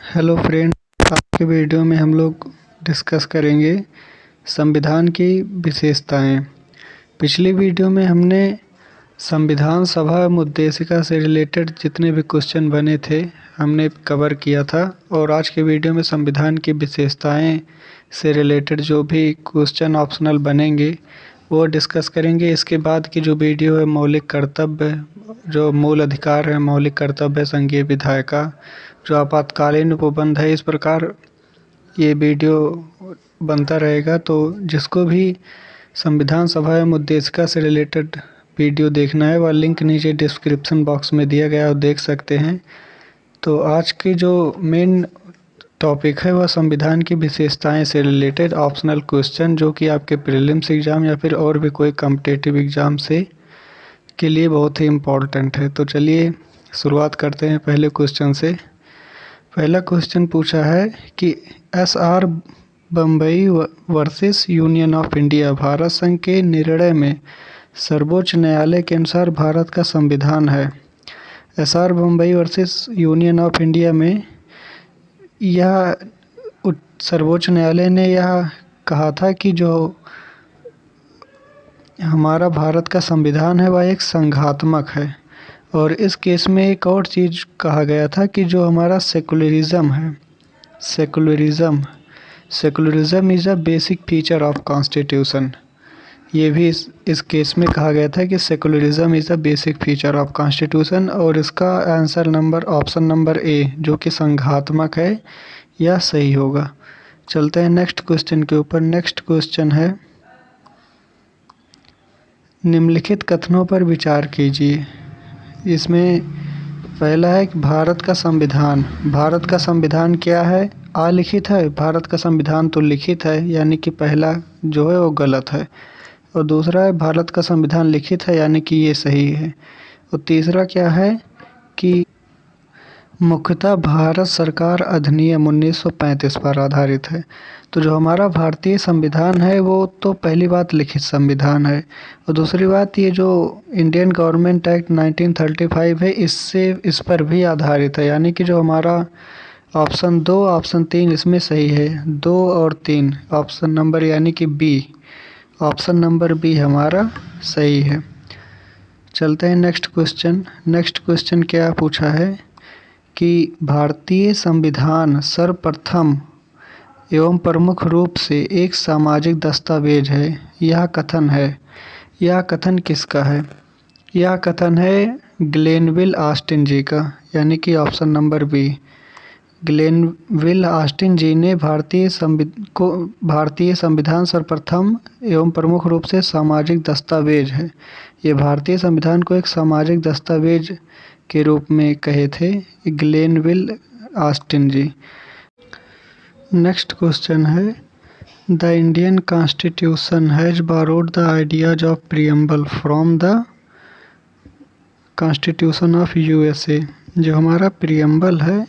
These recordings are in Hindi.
हेलो फ्रेंड, आज के वीडियो में हम लोग डिस्कस करेंगे संविधान की विशेषताएं। पिछली वीडियो में हमने संविधान सभा मुद्देशिका से रिलेटेड जितने भी क्वेश्चन बने थे हमने कवर किया था, और आज के वीडियो में संविधान की विशेषताएं से रिलेटेड जो भी क्वेश्चन ऑप्शनल बनेंगे वो डिस्कस करेंगे। इसके बाद की जो वीडियो है मौलिक कर्तव्य, जो मूल अधिकार है, मौलिक कर्तव्य, संघीय विधायिका, जो आपातकालीन उपबंध है, इस प्रकार ये वीडियो बनता रहेगा। तो जिसको भी संविधान सभा एवं मुद्देशिका से रिलेटेड वीडियो देखना है वह लिंक नीचे डिस्क्रिप्शन बॉक्स में दिया गया है, और देख सकते हैं। तो आज की जो मेन टॉपिक है वह संविधान की विशेषताएं से रिलेटेड ऑप्शनल क्वेश्चन, जो कि आपके प्रीलिम्स एग्ज़ाम या फिर और भी कोई कॉम्पिटिटिव एग्ज़ाम से के लिए बहुत ही इम्पोर्टेंट है। तो चलिए शुरुआत करते हैं पहले क्वेश्चन से। पहला क्वेश्चन पूछा है कि SR. Bombay versus union of India, Bharat संघ के निर्णय में सर्वोच्च न्यायालय के अनुसार भारत का संविधान है। SR. Bombay versus union of India में यह सर्वोच्च न्यायालय ने यह कहा था कि जो हमारा भारत का संविधान है वह एक संघात्मक है, और इस केस में एक और चीज़ कहा गया था कि जो हमारा सेकुलरिज्म है, secularism is a basic feature of constitution. ये भी इस केस में कहा गया था कि secularism is a basic feature of constitution, और इसका आंसर नंबर ऑप्शन नंबर ए जो कि संघात्मक है यह सही होगा। चलते हैं नेक्स्ट क्वेश्चन के ऊपर। नेक्स्ट क्वेश्चन है, निम्नलिखित कथनों पर विचार कीजिए। इसमें पहला है कि भारत का संविधान क्या है? अलिखित है। भारत का संविधान तो लिखित है, यानी कि पहला जो है वो गलत है। और दूसरा है भारत का संविधान लिखित है, यानी कि ये सही है। और तीसरा क्या है कि मुख्यतः भारत सरकार अधिनियम 1935 पर आधारित है। तो जो हमारा भारतीय संविधान है वो तो पहली बात लिखित संविधान है, और दूसरी बात ये जो इंडियन गवर्नमेंट एक्ट 1935 है इस पर भी आधारित है, यानी कि जो हमारा ऑप्शन 2, ऑप्शन 3 इसमें सही है। 2 और 3 ऑप्शन नंबर यानी कि बी, ऑप्शन नंबर बी हमारा सही है। चलते हैं नेक्स्ट क्वेश्चन। नेक्स्ट क्वेश्चन क्या पूछा है कि भारतीय संविधान सर्वप्रथम एवं प्रमुख रूप से एक सामाजिक दस्तावेज है। यह कथन किसका है? यह कथन है ग्लेनविल ऑस्टिन जी का, यानी कि option number B. Glenville Austin जी ने भारतीय संविधान सर्वप्रथम एवं प्रमुख रूप से सामाजिक दस्तावेज है। ये भारतीय संविधान को एक सामाजिक दस्तावेज के रूप में कहे थे ग्लेनविल ऑस्टिन जी। नेक्स्ट क्वेश्चन है, the Indian constitution has borrowed the ideas of preamble from the constitution of USA. जो हमारा प्रीएम्बल है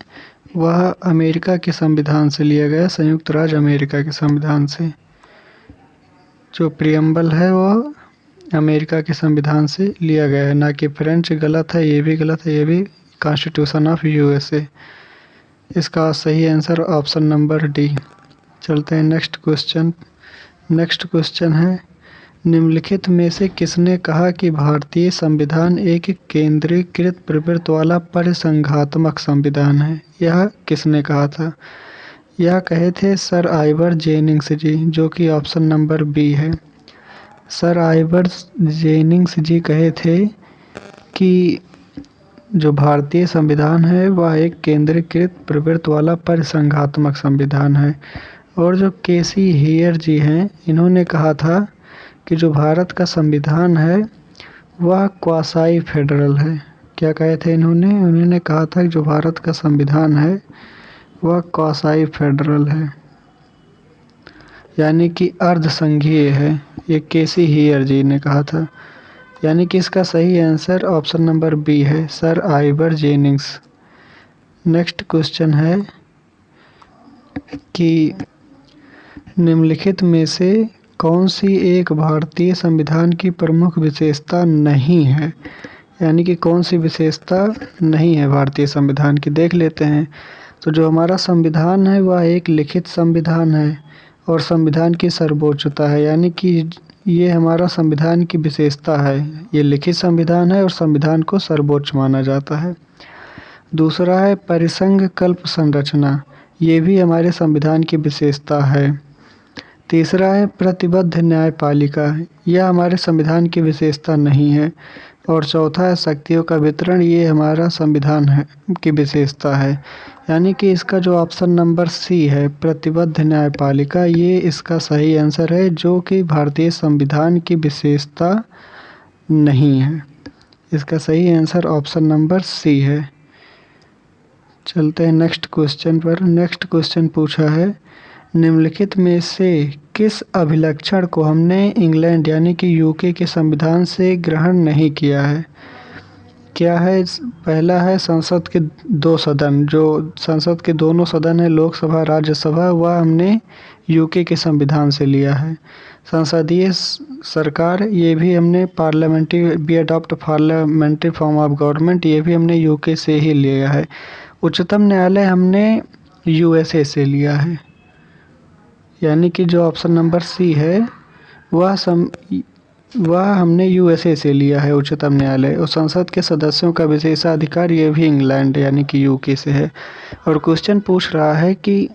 वह अमेरिका के संविधान से लिया गया, संयुक्त राज्य अमेरिका के संविधान से। जो प्रीएम्बल है वह अमेरिका के संविधान से लिया गया है, ना कि फ्रेंच। गलत है, ये भी गलत है, ये भी कॉन्स्टिट्यूशन ऑफ यूएसए। इसका सही आंसर ऑप्शन नंबर डी। चलते हैं नेक्स्ट क्वेश्चन। नेक्स्ट क्वेश्चन है, निम्नलिखित में से किसने कहा कि भारतीय संविधान एक केंद्रीकृत प्रवृत्ति वाला परिसंघात्मक संविधान है? यह किसने कहा था? यह कहे थे सर आइवर जेनिंग्स जी, जो कि ऑप्शन नंबर बी है। सर आइवर जेनिंग्स जी कहे थे कि जो भारतीय संविधान है वह एक केंद्रीकृत प्रवृत्ति वाला परिसंघात्मक संविधान है। और जो केसी हेयर जी हैं, इन्होंने कहा था कि जो भारत का संविधान है वह क्वासाई फेडरल है। क्या कहे थे उन्होंने कहा था कि जो भारत का संविधान है वह क्वासाई फेडरल है, यानी कि अर्ध संघीय है। ये केसी हेयर जी ने कहा था, यानी कि इसका सही आंसर ऑप्शन नंबर बी है, sir Ivor Jennings. Next question है कि निम्नलिखित में से कौन सी एक भारतीय संविधान की प्रमुख विशेषता नहीं है? यानी कि कौन सी विशेषता नहीं है भारतीय संविधान की, देख लेते हैं। तो जो हमारा संविधान है वह एक लिखित संविधान है और संविधान की सर्वोच्चता है, यानी कि ये हमारा संविधान की विशेषता है। ये लिखित संविधान है और संविधान को सर्वोच्च माना जाता है। दूसरा है परिसंघ कल्प संरचना, ये भी हमारे संविधान की विशेषता है। तीसरा है प्रतिबद्ध न्यायपालिका, यह हमारे संविधान की विशेषता नहीं है। और चौथा है शक्तियों का वितरण, ये हमारा संविधान है की विशेषता है। यानी कि इसका जो ऑप्शन नंबर सी है प्रतिबद्ध न्यायपालिका, ये इसका सही आंसर है, जो कि भारतीय संविधान की विशेषता नहीं है। इसका सही आंसर ऑप्शन नंबर सी है। चलते हैं नेक्स्ट क्वेश्चन पर। नेक्स्ट क्वेश्चन पूछा है निम्नलिखित में से किस अभिलक्षण को हमने इंग्लैंड यानी कि यूके के संविधान से ग्रहण नहीं किया है। क्या है? पहला है संसद के दो सदन, जो संसद के दोनों सदन है लोकसभा राज्यसभा, वह हमने यूके के संविधान से लिया है। संसदीय सरकार, ये भी हमने parliamentary B adopt parliamentary form of government, ये भी हमने यूके से ही लिया है। उच्चतम न्यायालय हमने यूएसए से लिया है, यानी कि जो ऑप्शन नंबर सी है वह हमने यूएसए से लिया है उच्चतम न्यायालय। और संसद के सदस्यों का विशेषाधिकार, ये भी इंग्लैंड यानी कि यूके से है। और क्वेश्चन पूछ रहा है कि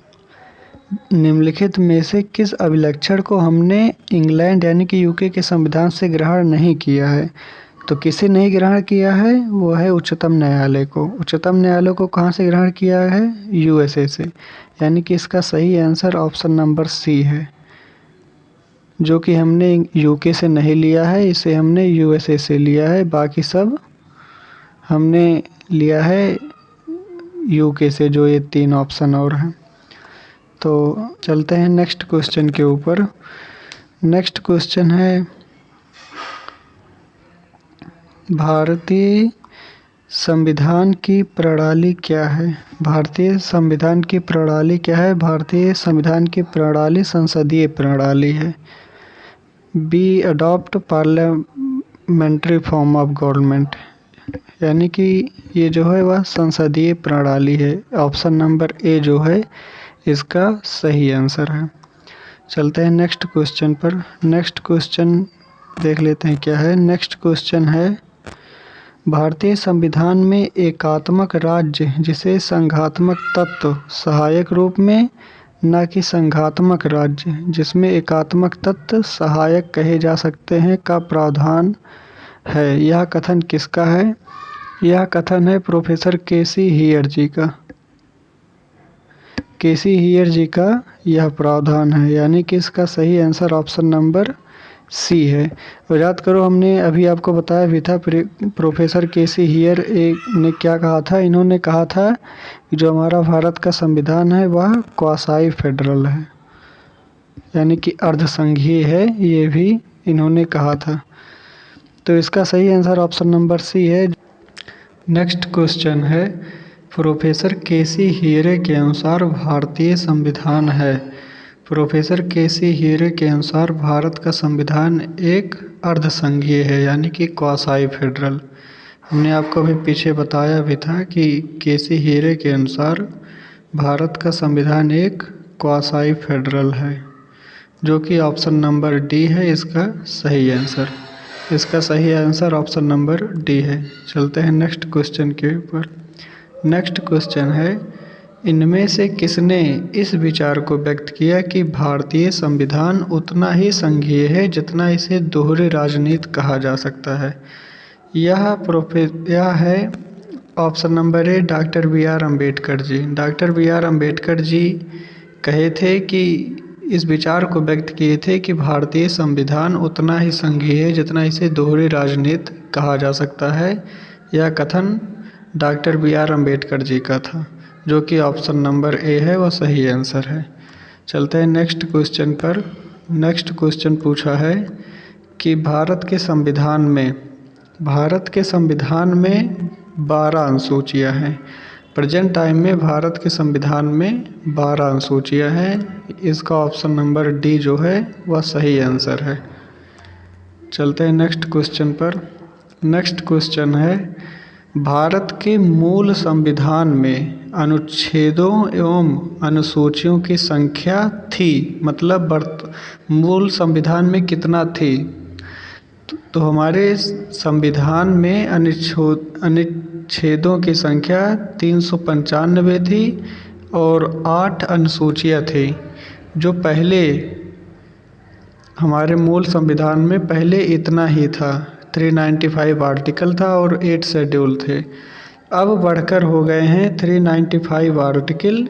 निम्नलिखित में से किस अभिलक्षण को हमने इंग्लैंड यानी कि यूके के संविधान से ग्रहण नहीं किया है। तो किसे नहीं ग्रहण किया है? वो है उच्चतम न्यायालय को। उच्चतम न्यायालय को कहाँ से ग्रहण किया है? यूएसए से। यानी कि इसका सही आंसर ऑप्शन नंबर सी है, जो कि हमने यूके से नहीं लिया है, इसे हमने यूएसए से लिया है। बाकी सब हमने लिया है यूके से, जो ये तीन ऑप्शन और हैं। तो चलते हैं नेक्स्ट क्वेश्चन के ऊपर। नेक्स्ट क्वेश्चन है भारतीय संविधान की प्रणाली क्या है। भारतीय संविधान की प्रणाली क्या है? भारतीय संविधान की प्रणाली संसदीय प्रणाली है। B adopt parliamentary form of government, यानी कि ये जो है वह संसदीय प्रणाली है। ऑप्शन नंबर ए जो है इसका सही आंसर है। चलते हैं नेक्स्ट क्वेश्चन पर। नेक्स्ट क्वेश्चन देख लेते हैं क्या है। नेक्स्ट क्वेश्चन है भारतीय संविधान में एकात्मक राज्य जिसे संघात्मक तत्व सहायक रूप में, न कि संघात्मक राज्य जिसमें एकात्मक तत्व सहायक कहे जा सकते हैं, का प्रावधान है। यह कथन किसका है? यह कथन है प्रोफेसर केसी हियर जी का। केसी हियर जी का यह प्रावधान है, यानी कि इसका सही आंसर ऑप्शन नंबर सी है। और याद करो, हमने अभी आपको बताया भी था प्रोफेसर केसी हियर ने क्या कहा था। इन्होंने कहा था कि जो हमारा भारत का संविधान है वह क्वासाई फेडरल है, यानी कि अर्धसंघीय है, ये भी इन्होंने कहा था। तो इसका सही आंसर ऑप्शन नंबर सी है। नेक्स्ट क्वेश्चन है प्रोफेसर केसी हियर के अनुसार भारतीय संविधान है। प्रोफेसर केसी हियर के अनुसार भारत का संविधान एक अर्धसंघीय है, यानी कि क्वासाई फेडरल। हमने आपको अभी पीछे बताया भी था कि केसी हियर के अनुसार भारत का संविधान एक क्वासाई फेडरल है, जो कि ऑप्शन नंबर डी है इसका सही आंसर। इसका सही आंसर ऑप्शन नंबर डी है। चलते हैं नेक्स्ट क्वेश्चन के ऊपर। नेक्स्ट क्वेश्चन है इनमें से किसने इस विचार को व्यक्त किया कि भारतीय संविधान उतना ही संघीय है जितना इसे दोहरी राजनीति कहा जा सकता है। यह है option number A doctor B R Ambedkar ji. Doctor B R Ambedkar ji कहे थे कि इस विचार को व्यक्त किए थे कि भारतीय संविधान उतना ही संघीय है जितना इसे दोहरी राजनीति कहा जा सकता है। यह कथन डॉक्टर बी आर अम्बेडकर जी का था, जो कि ऑप्शन नंबर ए है वह सही आंसर है। चलते हैं नेक्स्ट क्वेश्चन पर। नेक्स्ट क्वेश्चन पूछा है कि भारत के संविधान में 12 अनुसूचियाँ हैं। प्रेजेंट टाइम में भारत के संविधान में 12 अनुसूचियाँ हैं। इसका ऑप्शन नंबर डी जो है वह सही आंसर है। चलते हैं नेक्स्ट क्वेश्चन पर। नेक्स्ट क्वेश्चन है भारत के मूल संविधान में अनुच्छेदों एवं अनुसूचियों की संख्या थी, मतलब मूल संविधान में कितना थी? तो हमारे संविधान में अनुच्छेदों की संख्या 395 थी और 8 अनुसूचियाँ थी। जो पहले हमारे मूल संविधान में पहले इतना ही था, 395 आर्टिकल था और 8 शेड्यूल थे। अब बढ़कर हो गए हैं 395 आर्टिकल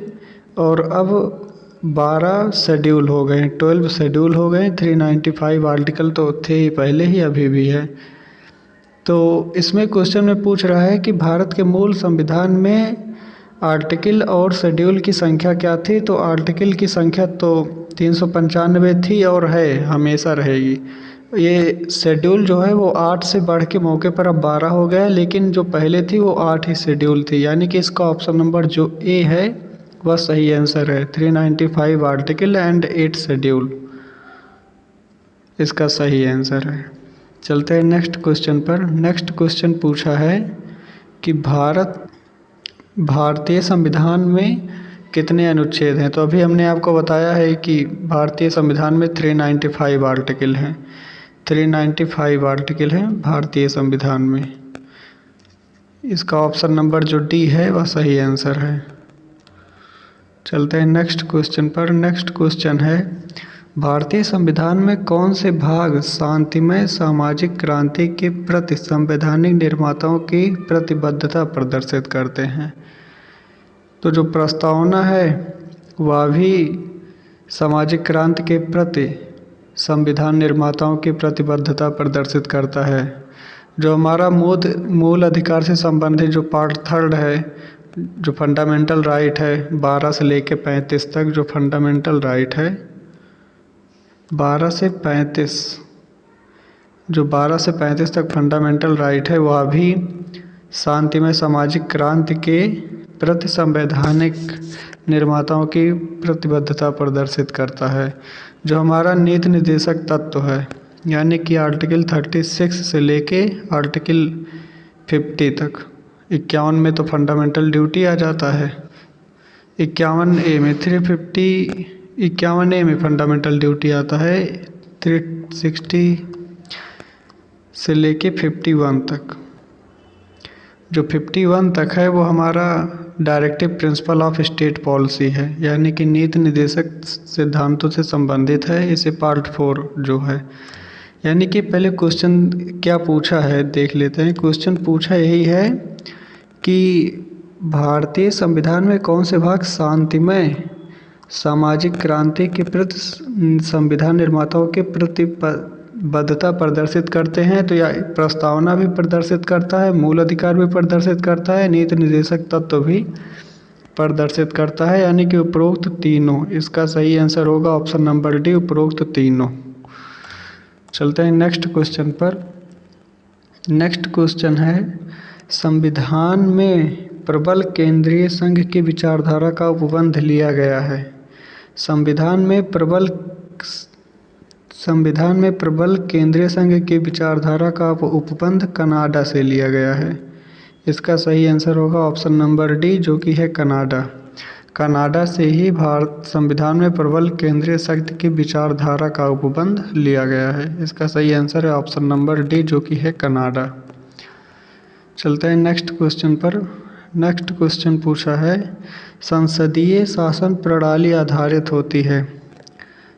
और अब 12 शेड्यूल हो गए, 12 शेड्यूल हो गए। 395 आर्टिकल तो थे ही पहले ही, अभी भी है। तो इसमें क्वेश्चन में पूछ रहा है कि भारत के मूल संविधान में आर्टिकल और शेड्यूल की संख्या क्या थी? तो आर्टिकल की संख्या तो 395 थी और है, हमेशा रहेगी। ये शेड्यूल जो है वो 8 से बढ़ के मौके पर अब 12 हो गया, लेकिन जो पहले थी वो 8 ही शेड्यूल थी। यानी कि इसका ऑप्शन नंबर जो ए है वह सही आंसर है। 395 आर्टिकल एंड 8 शेड्यूल इसका सही आंसर है। चलते हैं नेक्स्ट क्वेश्चन पर। नेक्स्ट क्वेश्चन पूछा है कि भारतीय संविधान में कितने अनुच्छेद हैं? तो अभी हमने आपको बताया है कि भारतीय संविधान में 395 आर्टिकल हैं। 395 आर्टिकल हैं भारतीय संविधान में। इसका ऑप्शन नंबर जो डी है वह सही आंसर है। चलते हैं नेक्स्ट क्वेश्चन पर। नेक्स्ट क्वेश्चन है, भारतीय संविधान में कौन से भाग शांतिमय सामाजिक क्रांति के प्रति संवैधानिक निर्माताओं की प्रतिबद्धता प्रदर्शित करते हैं? तो जो प्रस्तावना है वह भी सामाजिक क्रांति के प्रति संविधान निर्माताओं की प्रतिबद्धता प्रदर्शित करता है। जो हमारा मूल अधिकार से संबंधित जो पार्ट 3 है, जो फंडामेंटल राइट है, 12 से लेके 35 तक जो फंडामेंटल राइट है, 12 से 35 तक फंडामेंटल राइट है, वह भी शांतिमय सामाजिक क्रांति के प्रति संवैधानिक निर्माताओं की प्रतिबद्धता प्रदर्शित करता है। जो हमारा नीति निर्देशक तत्व है, यानी कि आर्टिकल 36 से लेके आर्टिकल 50 तक। 51 में तो फंडामेंटल ड्यूटी आ जाता है, 51A में 51A में फंडामेंटल ड्यूटी आता है, 360 से लेके 51 तक। जो 51 तक है वो हमारा directive principle of state policy है, यानी कि नीति निर्देशक सिद्धांतों से संबंधित है। इसे पार्ट 4 जो है, यानी कि पहले क्वेश्चन क्या पूछा है देख लेते हैं। क्वेश्चन पूछा यही है कि भारतीय संविधान में कौन से भाग शांतिमय सामाजिक क्रांति के प्रति संविधान निर्माताओं के प्रतिबद्धता प्रदर्शित करते हैं? तो यह प्रस्तावना भी प्रदर्शित करता है, मूल अधिकार भी प्रदर्शित करता है, नीति निर्देशक तत्व भी प्रदर्शित करता है, यानी कि उपरोक्त तीनों। इसका सही आंसर होगा ऑप्शन नंबर डी, उपरोक्त तीनों। चलते हैं नेक्स्ट क्वेश्चन पर। नेक्स्ट क्वेश्चन है, संविधान में प्रबल केंद्रीय संघ की विचारधारा का उपबंध लिया गया है। संविधान में प्रबल केंद्रीय संघ की विचारधारा का उपबंध कनाडा से लिया गया है। इसका सही आंसर होगा ऑप्शन नंबर डी, जो कि है कनाडा। कनाडा से ही भारत संविधान में प्रबल केंद्रीय शक्ति की विचारधारा का उपबंध लिया गया है। इसका सही आंसर है ऑप्शन नंबर डी, जो कि है कनाडा। चलते हैं नेक्स्ट क्वेश्चन पर। नेक्स्ट क्वेश्चन पूछा है, संसदीय शासन प्रणाली आधारित होती है।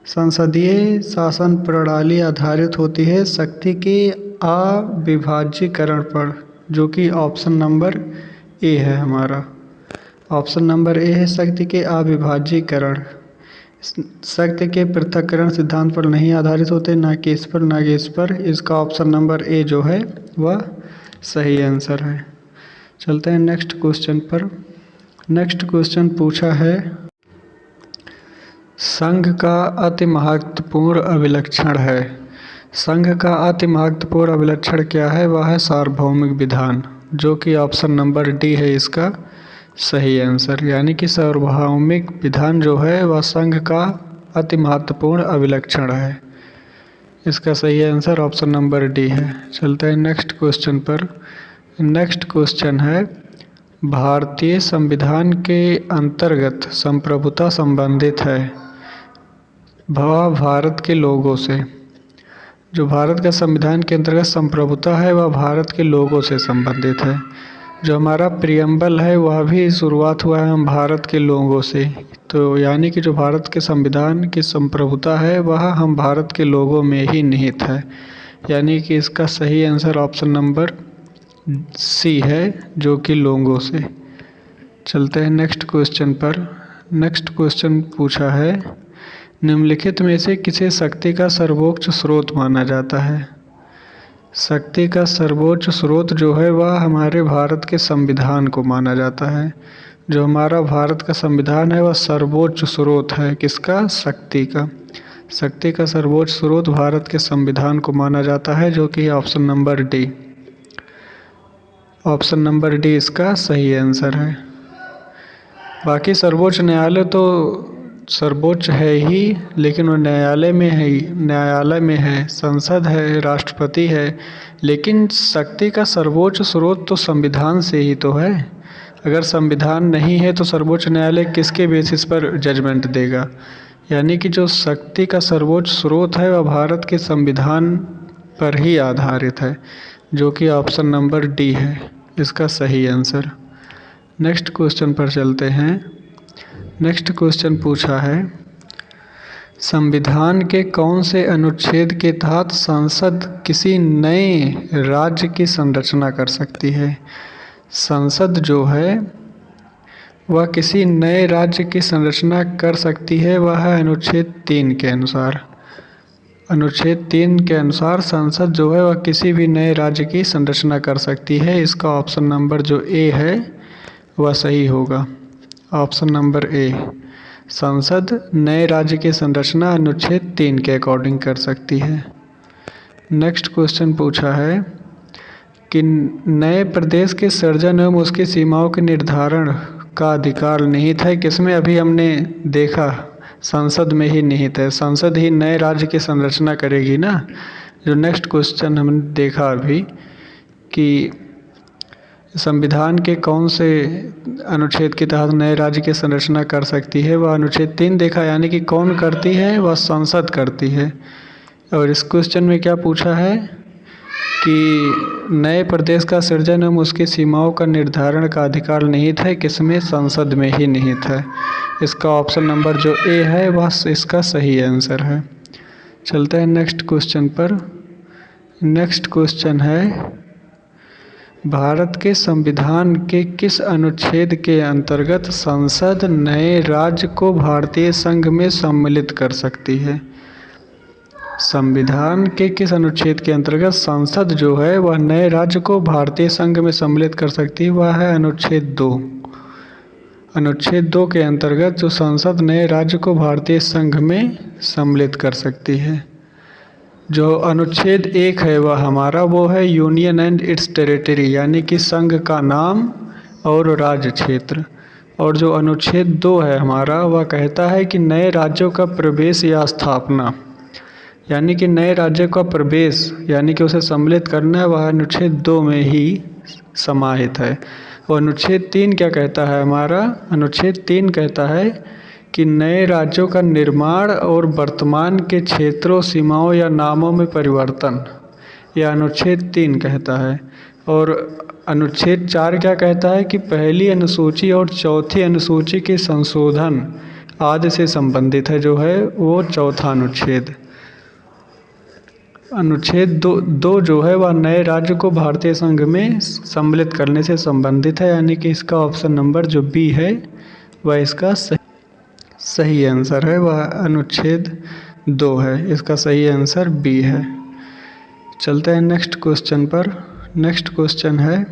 संसदीय शासन प्रणाली आधारित होती है शक्ति के अविभाज्यीकरण पर, जो कि ऑप्शन नंबर ए है हमारा। ऑप्शन नंबर ए है शक्ति के अविभाज्यीकरण। शक्ति के पृथक्करण सिद्धांत पर नहीं आधारित होते, ना कि इस पर। इसका ऑप्शन नंबर ए जो है वह सही आंसर है। चलते हैं नेक्स्ट क्वेश्चन पर। नेक्स्ट क्वेश्चन पूछा है, संघ का अति महत्वपूर्ण अभिलक्षण है। संघ का अति महत्वपूर्ण अभिलक्षण क्या है? वह है सार्वभौमिक विधान, जो कि ऑप्शन नंबर डी है इसका सही आंसर। यानी कि सार्वभौमिक विधान जो है वह संघ का अति महत्वपूर्ण अभिलक्षण है। इसका सही आंसर ऑप्शन नंबर डी है। चलते हैं नेक्स्ट क्वेश्चन पर। नेक्स्ट क्वेश्चन है, भारतीय संविधान के अंतर्गत संप्रभुता संबंधित है वह भारत के लोगों से। जो भारत का संविधान के अंतर्गत संप्रभुता है वह भारत के लोगों से संबंधित है। जो हमारा प्रियम्बल है वह भी शुरुआत हुआ है हम भारत के लोगों से, तो यानी कि जो भारत के संविधान की संप्रभुता है वह हम भारत के लोगों में ही निहित है। यानी कि इसका सही आंसर ऑप्शन नंबर सी है, जो कि लोगों से। चलते हैं नेक्स्ट क्वेश्चन पर। नेक्स्ट क्वेश्चन पूछा है, निम्नलिखित में से किसे शक्ति का सर्वोच्च स्रोत माना जाता है। शक्ति का सर्वोच्च स्रोत जो है वह हमारे भारत के संविधान को माना जाता है। जो हमारा भारत का संविधान है वह सर्वोच्च स्रोत है किसका, शक्ति का। शक्ति का सर्वोच्च स्रोत भारत के संविधान को माना जाता है, जो कि option number D. Option number D इसका सही आंसर है। बाकी सर्वोच्च न्यायालय तो सर्वोच्च है ही, लेकिन वो न्यायालय में है, संसद है, राष्ट्रपति है, लेकिन शक्ति का सर्वोच्च स्रोत तो संविधान से ही तो है। अगर संविधान नहीं है तो सर्वोच्च न्यायालय किसके बेसिस पर जजमेंट देगा। यानी कि जो शक्ति का सर्वोच्च स्रोत है वह भारत के संविधान पर ही आधारित है, जो कि ऑप्शन नंबर डी है इसका सही आंसर। नेक्स्ट क्वेश्चन पर चलते हैं। नेक्स्ट क्वेश्चन पूछा है, संविधान के कौन से अनुच्छेद के तहत संसद किसी नए राज्य की संरचना कर सकती है। संसद जो है वह किसी नए राज्य की संरचना कर सकती है, वह है अनुच्छेद 3 के अनुसार। अनुच्छेद 3 के अनुसार संसद जो है वह किसी भी नए राज्य की संरचना कर सकती है। इसका ऑप्शन नंबर जो ए है वह सही होगा। ऑप्शन नंबर ए, संसद नए राज्य की संरचना अनुच्छेद 3 के अकॉर्डिंग कर सकती है। नेक्स्ट क्वेश्चन पूछा है कि नए प्रदेश के सृजन एवं उसकी सीमाओं के निर्धारण का अधिकार निहित है किसमें। अभी हमने देखा संसद में ही निहित है, संसद ही नए राज्य की संरचना करेगी ना। जो नेक्स्ट क्वेश्चन हमने देखा अभी कि संविधान के कौन से अनुच्छेद के तहत नए राज्य की संरचना कर सकती है, वह अनुच्छेद 3 देखा, यानी कि कौन करती है, वह संसद करती है। और इस क्वेश्चन में क्या पूछा है कि नए प्रदेश का सृजन एवं उसकी सीमाओं का निर्धारण का अधिकार निहित है किसमें, संसद में ही निहित है। इसका ऑप्शन नंबर जो ए है वह इसका सही आंसर है। चलते हैं नेक्स्ट क्वेश्चन पर। नेक्स्ट क्वेश्चन है, भारत के संविधान के किस अनुच्छेद के अंतर्गत संसद नए राज्य को भारतीय संघ में सम्मिलित कर सकती है। संविधान के किस अनुच्छेद के अंतर्गत संसद जो है वह नए राज्य को भारतीय संघ में सम्मिलित कर सकती है, वह है अनुच्छेद 2। अनुच्छेद 2 के अंतर्गत जो संसद नए राज्य को भारतीय संघ में सम्मिलित कर सकती है। जो अनुच्छेद 1 है वह हमारा वो है यूनियन एंड इट्स टेरिटरी, यानी कि संघ का नाम और राज्य क्षेत्र। और जो अनुच्छेद 2 है हमारा वह कहता है कि नए राज्यों का प्रवेश या स्थापना, यानी कि नए राज्य का प्रवेश यानी कि उसे सम्मिलित करना है, वह अनुच्छेद 2 में ही समाहित है। और अनुच्छेद 3 क्या कहता है हमारा, अनुच्छेद 3 कहता है कि नए राज्यों का निर्माण और वर्तमान के क्षेत्रों, सीमाओं या नामों में परिवर्तन, यह अनुच्छेद 3 कहता है। और अनुच्छेद 4 क्या कहता है कि पहली अनुसूची और चौथी अनुसूची के संशोधन आदि से संबंधित है, जो है वो चौथा अनुच्छेद। अनुच्छेद 2 जो है वह नए राज्य को भारतीय संघ में सम्मिलित करने से संबंधित है, यानी कि इसका ऑप्शन नंबर जो बी है वह इसका सही आंसर है, वह अनुच्छेद 2 है। इसका सही आंसर बी है। चलते हैं नेक्स्ट क्वेश्चन पर। नेक्स्ट क्वेश्चन है,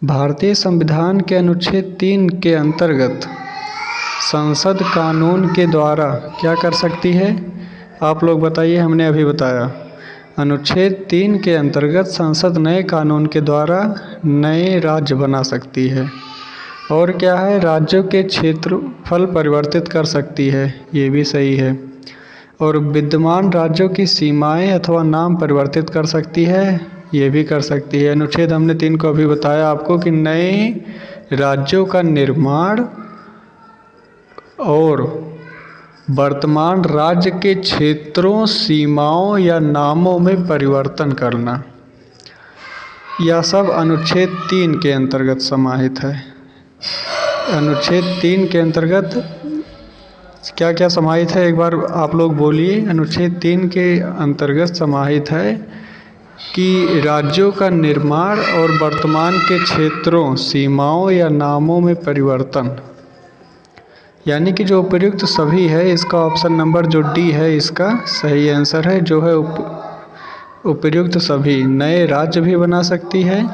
भारतीय संविधान के अनुच्छेद 3 के अंतर्गत संसद कानून के द्वारा क्या कर सकती है। आप लोग बताइए, हमने अभी बताया अनुच्छेद 3 के अंतर्गत संसद नए कानून के द्वारा नए राज्य बना सकती है। और क्या है, राज्यों के क्षेत्रफल परिवर्तित कर सकती है, ये भी सही है। और विद्यमान राज्यों की सीमाएं अथवा नाम परिवर्तित कर सकती है, ये भी कर सकती है। अनुच्छेद हमने 3 को अभी बताया आपको कि नए राज्यों का निर्माण और वर्तमान राज्य के क्षेत्रों, सीमाओं या नामों में परिवर्तन करना, यह सब अनुच्छेद 3 के अंतर्गत समाहित है। अनुच्छेद 3 के अंतर्गत क्या क्या समाहित है, एक बार आप लोग बोलिए। अनुच्छेद 3 के अंतर्गत समाहित है कि राज्यों का निर्माण और वर्तमान के क्षेत्रों, सीमाओं या नामों में परिवर्तन, यानी कि जो उपयुक्त सभी है, इसका ऑप्शन नंबर जो डी है इसका सही आंसर है। जो है उपयुक्त सभी, नए राज्य भी बना सकती है,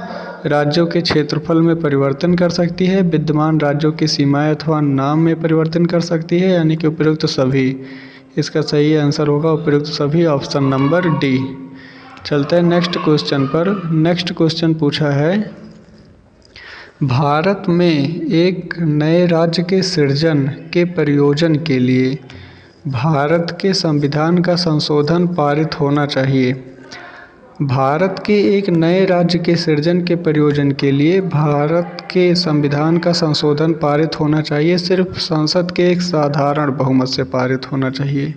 राज्यों के क्षेत्रफल में परिवर्तन कर सकती है, विद्यमान राज्यों की सीमाएं अथवा नाम में परिवर्तन कर सकती है, यानी कि उपयुक्त सभी। इसका सही आंसर होगा उपयुक्त सभी, ऑप्शन नंबर डी। चलते हैं नेक्स्ट क्वेश्चन पर। नेक्स्ट क्वेश्चन पूछा है, भारत में एक नए राज्य के सृजन के प्रयोजन के लिए भारत के संविधान का संशोधन पारित होना चाहिए। भारत के एक नए राज्य के सृजन के प्रयोजन के लिए भारत के संविधान का संशोधन पारित होना चाहिए। सिर्फ संसद के एक साधारण बहुमत से पारित होना चाहिए।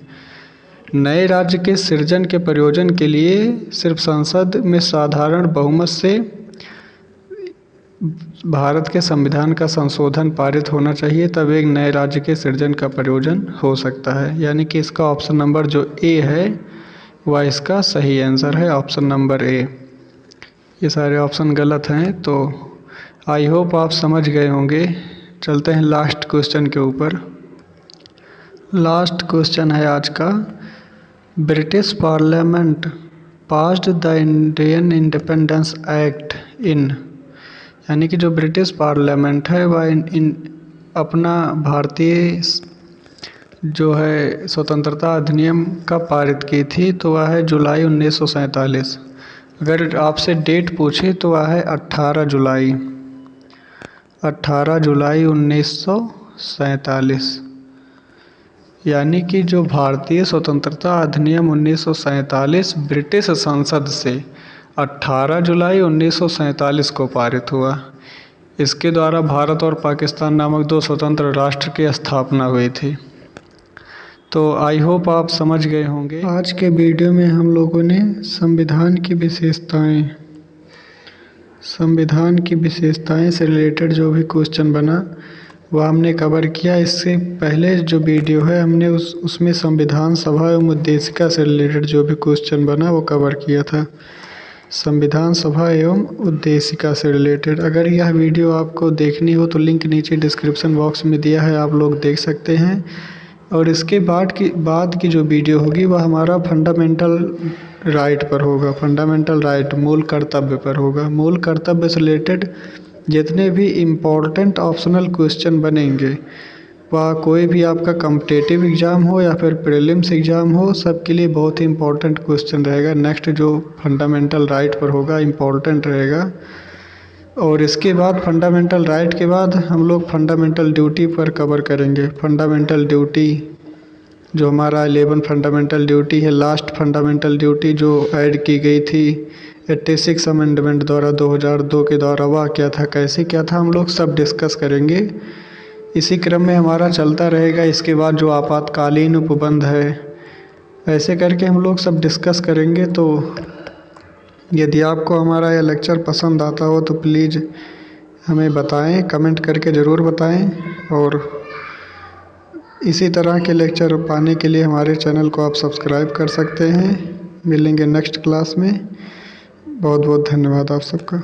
नए राज्य के सृजन के प्रयोजन के लिए सिर्फ संसद में साधारण बहुमत से भारत के संविधान का संशोधन पारित होना चाहिए, तब एक नए राज्य के सृजन का प्रयोजन हो सकता है। यानी कि इसका ऑप्शन नंबर जो ए है वह इसका सही आंसर है, ऑप्शन नंबर ए। ये सारे ऑप्शन गलत हैं, तो आई होप आप समझ गए होंगे। चलते हैं लास्ट क्वेश्चन के ऊपर। लास्ट क्वेश्चन है आज का, British parliament passed the Indian independence act in, यानी कि जो ब्रिटिश पार्लियामेंट है वह अपना भारतीय जो है स्वतंत्रता अधिनियम का पारित की थी, तो वह है जुलाई 1947। अगर आपसे डेट पूछे तो वह है 18 जुलाई 1947। यानी कि जो भारतीय स्वतंत्रता अधिनियम 1947 ब्रिटिश संसद से 18 जुलाई 1947 को पारित हुआ। इसके द्वारा भारत और पाकिस्तान नामक 2 स्वतंत्र राष्ट्र की स्थापना हुई थी। तो आई होप आप समझ गए होंगे। आज के वीडियो में हम लोगों ने संविधान की विशेषताएं से रिलेटेड जो भी क्वेश्चन बना वह हमने कवर किया। इससे पहले जो वीडियो है हमने उसमें संविधान सभा एवं उद्देशिका से रिलेटेड जो भी क्वेश्चन बना वो कवर किया था। संविधान सभा एवं उद्देशिका से रिलेटेड अगर यह वीडियो आपको देखनी हो तो लिंक नीचे डिस्क्रिप्शन बॉक्स में दिया है, आप लोग देख सकते हैं। और इसके बाद की जो वीडियो होगी वह हमारा फंडामेंटल राइट पर होगा। फंडामेंटल राइट, मूल कर्तव्य पर होगा। मूल कर्तव्य से रिलेटेड जितने भी इम्पोर्टेंट ऑप्शनल क्वेश्चन बनेंगे, वह कोई भी आपका कॉम्पिटिटिव एग्ज़ाम हो या फिर प्रीलिम्स एग्ज़ाम हो, सबके लिए बहुत ही इम्पोर्टेंट क्वेश्चन रहेगा। नेक्स्ट जो फंडामेंटल राइट पर होगा इम्पोर्टेंट रहेगा। और इसके बाद फंडामेंटल राइट के बाद हम लोग फंडामेंटल ड्यूटी पर कवर करेंगे। फंडामेंटल ड्यूटी जो हमारा 11 फंडामेंटल ड्यूटी है, लास्ट फंडामेंटल ड्यूटी जो ऐड की गई थी 86 अमेंडमेंट द्वारा 2002 के द्वारा, वह क्या था, कैसे क्या था, हम लोग सब डिस्कस करेंगे। इसी क्रम में हमारा चलता रहेगा। इसके बाद जो आपातकालीन उपबंध है, ऐसे करके हम लोग सब डिस्कस करेंगे। तो यदि आपको हमारा यह लेक्चर पसंद आता हो तो प्लीज़ हमें बताएं, कमेंट करके ज़रूर बताएं। और इसी तरह के लेक्चर पाने के लिए हमारे चैनल को आप सब्सक्राइब कर सकते हैं। मिलेंगे नेक्स्ट क्लास में। बहुत बहुत धन्यवाद आप सबका।